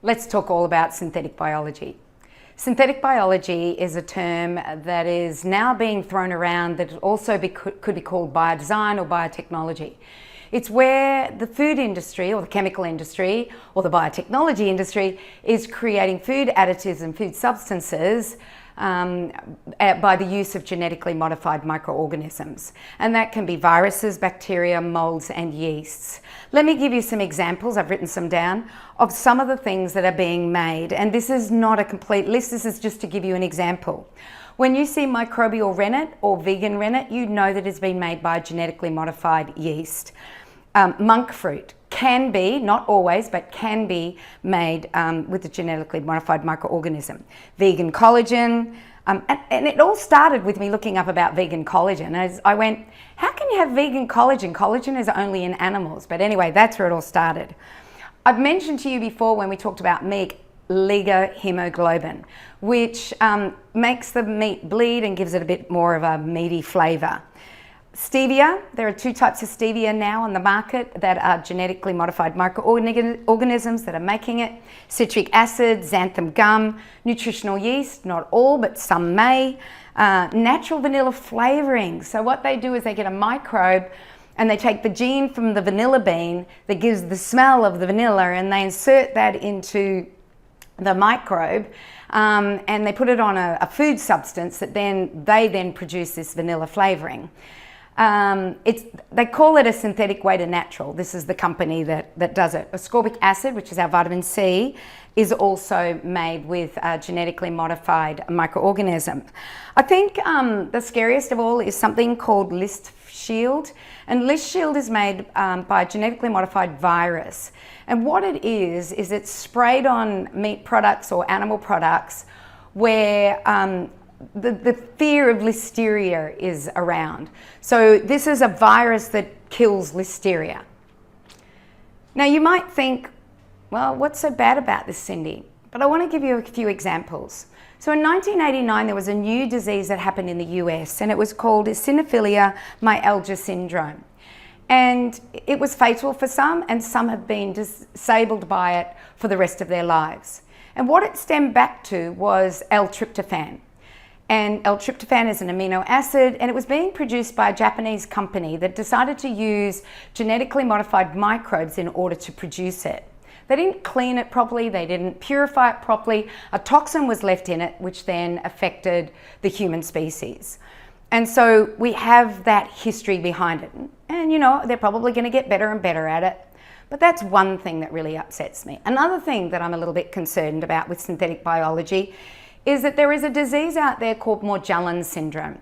Let's talk all about synthetic biology. Synthetic biology is a term that is now being thrown around that also could be called biodesign or biotechnology. It's where the food industry or the chemical industry or the biotechnology industry is creating food additives and food substances by the use of genetically modified microorganisms. And that can be viruses, bacteria, molds and yeasts. Let me give you some examples, I've written some down, of some of the things that are being made. And this is not a complete list, this is just to give you an example. When you see microbial rennet or vegan rennet, you know that it's been made by genetically modified yeast. Monk fruit can be, not always, but can be made with a genetically modified microorganism. Vegan collagen, and it all started with me looking up about vegan collagen. As I went, how can you have vegan collagen? Collagen is only in animals, but anyway, that's where it all started. I've mentioned to you before when we talked about meat, Liga hemoglobin, which makes the meat bleed and gives it a bit more of a meaty flavour. Stevia, there are two types of stevia now on the market that are genetically modified microorganisms that are making it. Citric acid, xanthan gum, nutritional yeast, not all, but some may. Natural vanilla flavouring. So what they do is they get a microbe and they take the gene from the vanilla bean that gives the smell of the vanilla and they insert that into the microbe and they put it on a food substance that they then produce this vanilla flavouring. They call it a synthetic way to natural. This is the company that does it. Ascorbic acid, which is our vitamin C, is also made with genetically modified microorganisms. I think the scariest of all is something called List Shield. And List Shield is made by a genetically modified virus. And what it is it's sprayed on meat products or animal products where the fear of listeria is around. So this is a virus that kills listeria. Now you might think, well, what's so bad about this, Cyndi? But I want to give you a few examples. So in 1989, there was a new disease that happened in the US and it was called Morgellon Syndrome. And it was fatal for some and some have been disabled by it for the rest of their lives. And what it stemmed back to was L-tryptophan. And L-tryptophan is an amino acid and it was being produced by a Japanese company that decided to use genetically modified microbes in order to produce it. They didn't clean it properly, they didn't purify it properly. A toxin was left in it which then affected the human species. And so we have that history behind it. And you know, they're probably going to get better and better at it. But that's one thing that really upsets me. Another thing that I'm a little bit concerned about with synthetic biology is that there is a disease out there called Morgellon Syndrome.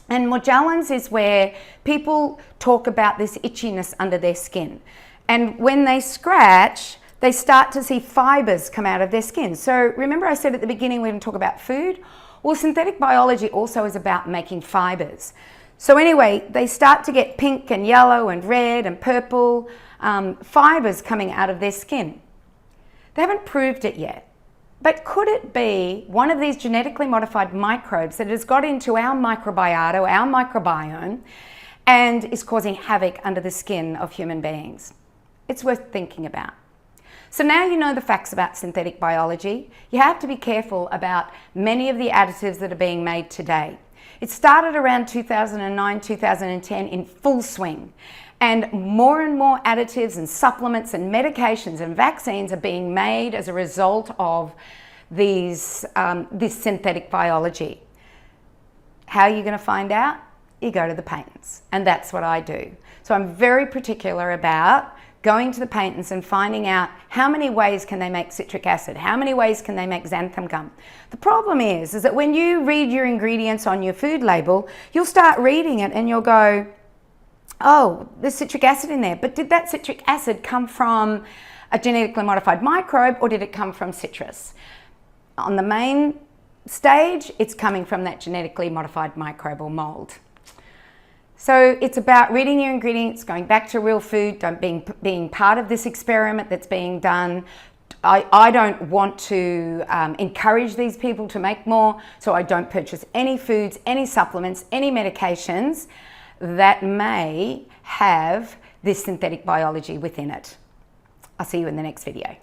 And Morgellons is where people talk about this itchiness under their skin. And when they scratch, they start to see fibers come out of their skin. So remember I said at the beginning we're going to talk about food? Well, synthetic biology also is about making fibers. So anyway, they start to get pink and yellow and red and purple fibers coming out of their skin. They haven't proved it yet. But could it be one of these genetically modified microbes that has got into our microbiota, our microbiome, and is causing havoc under the skin of human beings? It's worth thinking about. So now you know the facts about synthetic biology. You have to be careful about many of the additives that are being made today. It started around 2009, 2010 in full swing. And more additives and supplements and medications and vaccines are being made as a result of this synthetic biology. How are you going to find out? You go to the patents, and that's what I do. So I'm very particular about going to the patents and finding out how many ways can they make citric acid, how many ways can they make xanthan gum. The problem is that when you read your ingredients on your food label, you'll start reading it and you'll go, oh, there's citric acid in there, but did that citric acid come from a genetically modified microbe or did it come from citrus? On the main stage, it's coming from that genetically modified microbe or mold. So it's about reading your ingredients, going back to real food, being part of this experiment that's being done. I don't want to encourage these people to make more, so I don't purchase any foods, any supplements, any medications that may have this synthetic biology within it. I'll see you in the next video.